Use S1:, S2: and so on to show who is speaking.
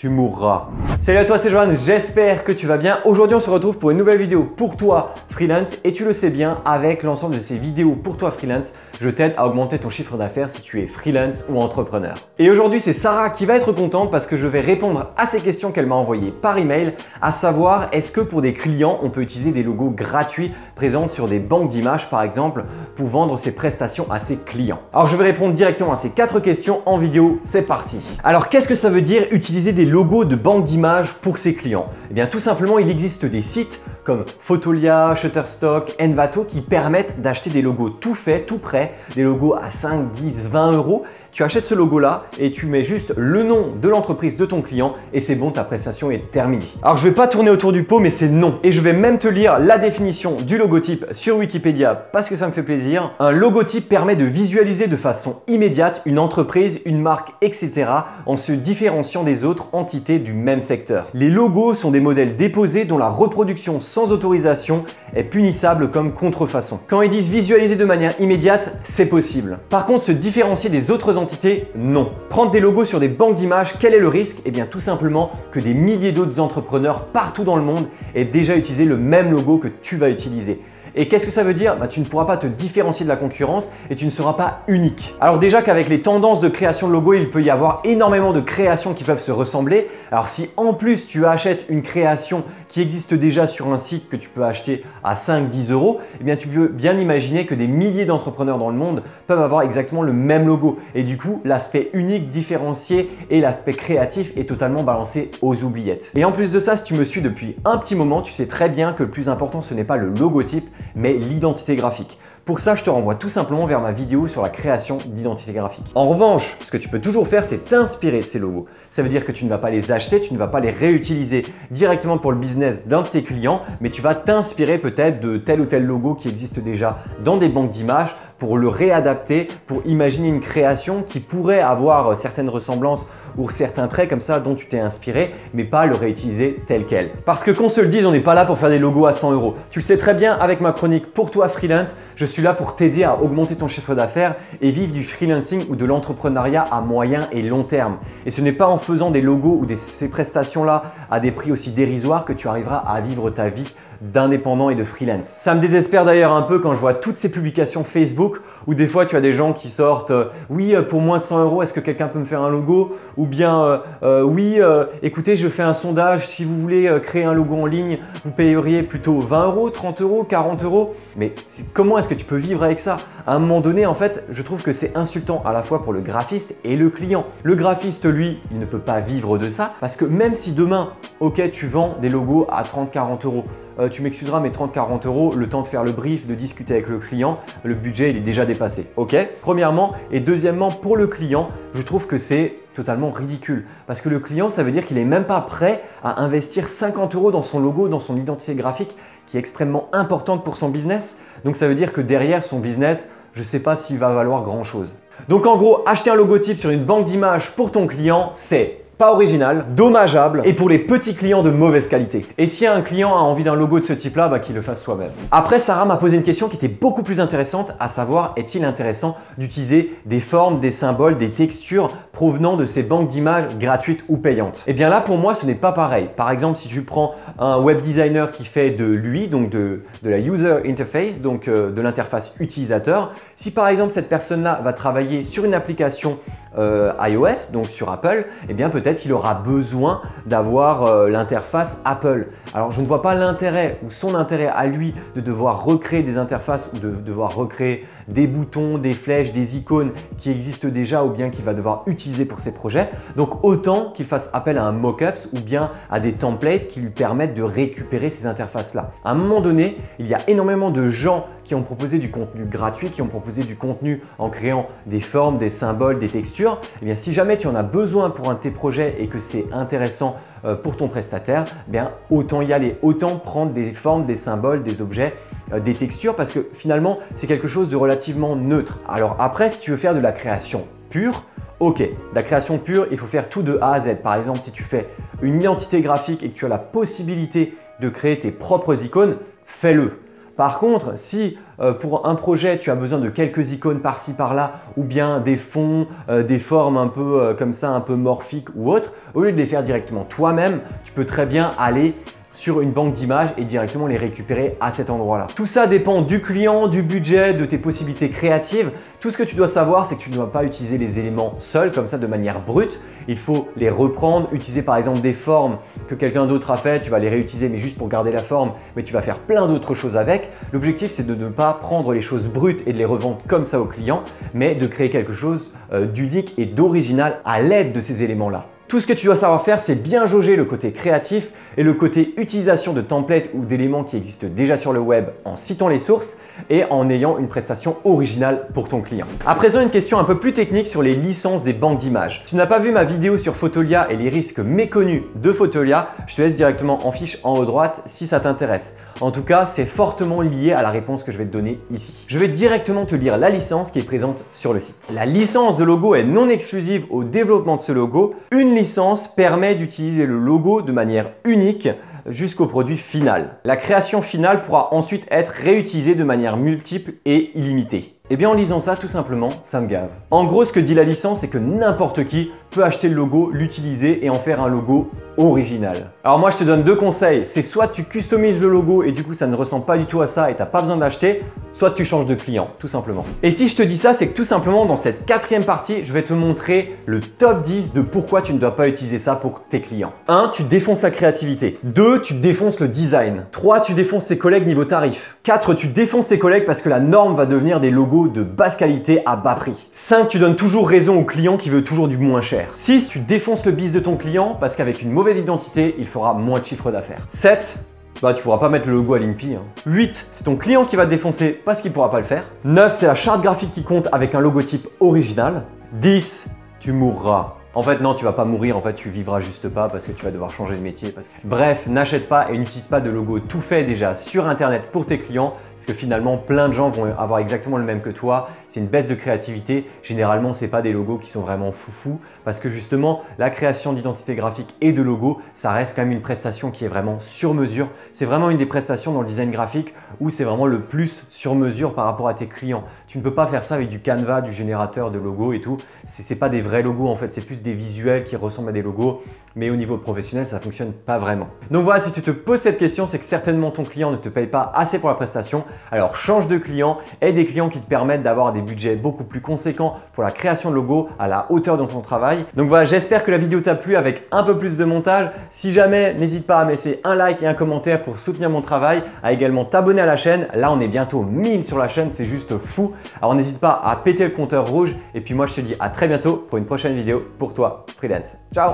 S1: tu mourras. Salut à toi, c'est Johan, j'espère que tu vas bien. Aujourd'hui, on se retrouve pour une nouvelle vidéo pour toi freelance et tu le sais bien, avec l'ensemble de ces vidéos pour toi freelance, je t'aide à augmenter ton chiffre d'affaires si tu es freelance ou entrepreneur. Et aujourd'hui, c'est Sarah qui va être contente parce que je vais répondre à ces questions qu'elle m'a envoyées par email, à savoir est-ce que pour des clients, on peut utiliser des logos gratuits présents sur des banques d'images par exemple pour vendre ses prestations à ses clients. Alors je vais répondre directement à ces 4 questions en vidéo, c'est parti. Alors qu'est-ce que ça veut dire utiliser des logos de banques d'images pour ses clients? Eh bien tout simplement, il existe des sites comme Fotolia, Shutterstock, Envato qui permettent d'acheter des logos tout faits, tout prêts, des logos à 5, 10, 20 euros. Tu achètes ce logo-là et tu mets juste le nom de l'entreprise de ton client et c'est bon, ta prestation est terminée. Alors je ne vais pas tourner autour du pot, mais c'est non. Et je vais même te lire la définition du logotype sur Wikipédia parce que ça me fait plaisir. Un logotype permet de visualiser de façon immédiate une entreprise, une marque, etc. en se différenciant des autres entités du même secteur. Les logos sont des modèles déposés dont la reproduction sans autorisation est punissable comme contrefaçon. Quand ils disent visualiser de manière immédiate, c'est possible. Par contre, se différencier des autres entités, non. Prendre des logos sur des banques d'images, quel est le risque? Eh bien tout simplement que des milliers d'autres entrepreneurs partout dans le monde aient déjà utilisé le même logo que tu vas utiliser. Et qu'est-ce que ça veut dire? Tu ne pourras pas te différencier de la concurrence et tu ne seras pas unique. Alors déjà qu'avec les tendances de création de logos, il peut y avoir énormément de créations qui peuvent se ressembler. Alors si en plus tu achètes une création qui existe déjà sur un site que tu peux acheter à 5-10 euros, eh bien tu peux bien imaginer que des milliers d'entrepreneurs dans le monde peuvent avoir exactement le même logo. Et du coup, l'aspect unique, différencié et l'aspect créatif est totalement balancé aux oubliettes. Et en plus de ça, si tu me suis depuis un petit moment, tu sais très bien que le plus important, ce n'est pas le logotype, mais l'identité graphique. Pour ça, je te renvoie tout simplement vers ma vidéo sur la création d'identité graphique. En revanche, ce que tu peux toujours faire, c'est t'inspirer de ces logos. Ça veut dire que tu ne vas pas les acheter, tu ne vas pas les réutiliser directement pour le business d'un de tes clients, mais tu vas t'inspirer peut-être de tel ou tel logo qui existe déjà dans des banques d'images pour le réadapter, pour imaginer une création qui pourrait avoir certaines ressemblances ou certains traits comme ça dont tu t'es inspiré, mais pas le réutiliser tel quel. Parce que qu'on se le dise, on n'est pas là pour faire des logos à 100 euros. Tu le sais très bien avec ma chronique pour toi freelance, je suis là pour t'aider à augmenter ton chiffre d'affaires et vivre du freelancing ou de l'entrepreneuriat à moyen et long terme. Et ce n'est pas en faisant des logos ou ces prestations-là à des prix aussi dérisoires que tu arriveras à vivre ta vie d'indépendant et de freelance. Ça me désespère d'ailleurs un peu quand je vois toutes ces publications Facebook où des fois tu as des gens qui sortent oui pour moins de 100 euros est-ce que quelqu'un peut me faire un logo, ou bien oui écoutez je fais un sondage, si vous voulez créer un logo en ligne vous payeriez plutôt 20 euros, 30 euros, 40 euros. Mais comment est-ce que tu peux vivre avec ça? À un moment donné en fait je trouve que c'est insultant à la fois pour le graphiste et le client. Le graphiste lui il ne peut pas vivre de ça parce que même si demain ok tu vends des logos à 30-40 euros, tu m'excuseras mais 30-40 euros, le temps de faire le brief, de discuter avec le client, le budget il est déjà dépassé, ok? Premièrement, et deuxièmement pour le client, je trouve que c'est totalement ridicule parce que le client ça veut dire qu'il n'est même pas prêt à investir 50 euros dans son logo, dans son identité graphique qui est extrêmement importante pour son business. Donc ça veut dire que derrière son business, je ne sais pas s'il va valoir grand chose. Donc en gros, acheter un logotype sur une banque d'images pour ton client, c'est pas original, dommageable et pour les petits clients de mauvaise qualité. Et si un client a envie d'un logo de ce type-là, qu'il le fasse soi-même. Après, Sarah m'a posé une question qui était beaucoup plus intéressante, à savoir, est-il intéressant d'utiliser des formes, des symboles, des textures provenant de ces banques d'images gratuites ou payantes? Et bien là, pour moi, ce n'est pas pareil. Par exemple, si tu prends un web designer qui fait de l'UI, donc de la user interface, donc de l'interface utilisateur, si par exemple cette personne-là va travailler sur une application iOS, donc sur Apple, eh bien peut-être qu'il aura besoin d'avoir l'interface Apple. Alors je ne vois pas l'intérêt ou son intérêt à lui de devoir recréer des interfaces ou de devoir recréer des boutons, des flèches, des icônes qui existent déjà ou bien qu'il va devoir utiliser pour ses projets. Donc autant qu'il fasse appel à un mockups ou bien à des templates qui lui permettent de récupérer ces interfaces-là. À un moment donné, il y a énormément de gens qui ont proposé du contenu gratuit, qui ont proposé du contenu en créant des formes, des symboles, des textures. Eh bien, si jamais tu en as besoin pour un de tes projets et que c'est intéressant pour ton prestataire, eh bien, autant y aller, autant prendre des formes, des symboles, des objets, des textures parce que finalement, c'est quelque chose de relativement neutre. Alors après, si tu veux faire de la création pure, ok, la création pure, il faut faire tout de A à Z. Par exemple, si tu fais une identité graphique et que tu as la possibilité de créer tes propres icônes, fais-le. Par contre, si pour un projet, tu as besoin de quelques icônes par-ci par-là ou bien des fonds, des formes un peu comme ça, un peu morphiques ou autres, au lieu de les faire directement toi-même, tu peux très bien aller sur une banque d'images et directement les récupérer à cet endroit-là. Tout ça dépend du client, du budget, de tes possibilités créatives. Tout ce que tu dois savoir, c'est que tu ne dois pas utiliser les éléments seuls comme ça de manière brute. Il faut les reprendre, utiliser par exemple des formes que quelqu'un d'autre a fait, tu vas les réutiliser mais juste pour garder la forme, mais tu vas faire plein d'autres choses avec. L'objectif, c'est de ne pas prendre les choses brutes et de les revendre comme ça au client, mais de créer quelque chose d'unique et d'original à l'aide de ces éléments-là. Tout ce que tu dois savoir faire, c'est bien jauger le côté créatif et le côté utilisation de templates ou d'éléments qui existent déjà sur le web en citant les sources et en ayant une prestation originale pour ton client. À présent, une question un peu plus technique sur les licences des banques d'images. Si tu n'as pas vu ma vidéo sur Fotolia et les risques méconnus de Fotolia, je te laisse directement en fiche en haut à droite si ça t'intéresse. En tout cas, c'est fortement lié à la réponse que je vais te donner ici. Je vais directement te lire la licence qui est présente sur le site. La licence de logo est non exclusive au développement de ce logo. Une licence permet d'utiliser le logo de manière unique jusqu'au produit final. La création finale pourra ensuite être réutilisée de manière multiple et illimitée. Et bien en lisant ça, tout simplement, ça me gave. En gros, ce que dit la licence, c'est que n'importe qui peut acheter le logo, l'utiliser et en faire un logo original. Alors moi, je te donne deux conseils. C'est soit tu customises le logo et du coup, ça ne ressemble pas du tout à ça et tu n'as pas besoin d'acheter, soit tu changes de client, tout simplement. Et si je te dis ça, c'est que tout simplement, dans cette quatrième partie, je vais te montrer le top 10 de pourquoi tu ne dois pas utiliser ça pour tes clients. 1. Tu défonces la créativité. 2. Tu défonces le design. 3. Tu défonces tes collègues niveau tarif. 4. Tu défonces tes collègues parce que la norme va devenir des logos de basse qualité à bas prix. 5. Tu donnes toujours raison au client qui veut toujours du moins cher. 6. Tu défonces le business de ton client parce qu'avec une mauvaise identité, il fera moins de chiffre d'affaires. 7. Tu pourras pas mettre le logo à l'INPI. 8. C'est ton client qui va te défoncer parce qu'il pourra pas le faire. 9. C'est la charte graphique qui compte avec un logotype original. 10. Tu mourras. En fait, non, tu vas pas mourir, en fait, tu vivras juste pas parce que tu vas devoir changer de métier. Bref, n'achète pas et n'utilise pas de logo tout fait déjà sur Internet pour tes clients parce que finalement, plein de gens vont avoir exactement le même que toi. C'est une baisse de créativité. Généralement, ce n'est pas des logos qui sont vraiment foufou parce que justement, la création d'identité graphique et de logo, ça reste quand même une prestation qui est vraiment sur mesure. C'est vraiment une des prestations dans le design graphique où c'est vraiment le plus sur mesure par rapport à tes clients. Tu ne peux pas faire ça avec du Canva, du générateur de logos et tout. C'est pas des vrais logos en fait, c'est plus des visuels qui ressemblent à des logos, mais au niveau professionnel, ça ne fonctionne pas vraiment. Donc voilà, si tu te poses cette question, c'est que certainement ton client ne te paye pas assez pour la prestation. Alors change de client et des clients qui te permettent d'avoir des budgets beaucoup plus conséquents pour la création de logos à la hauteur de ton travail. Donc voilà, j'espère que la vidéo t'a plu avec un peu plus de montage. Si jamais, n'hésite pas à me laisser un like et un commentaire pour soutenir mon travail, à également t'abonner à la chaîne. Là, on est bientôt 1000 sur la chaîne, c'est juste fou. Alors n'hésite pas à péter le compteur rouge et puis moi, je te dis à très bientôt pour une prochaine vidéo pour toi, freelance. Ciao!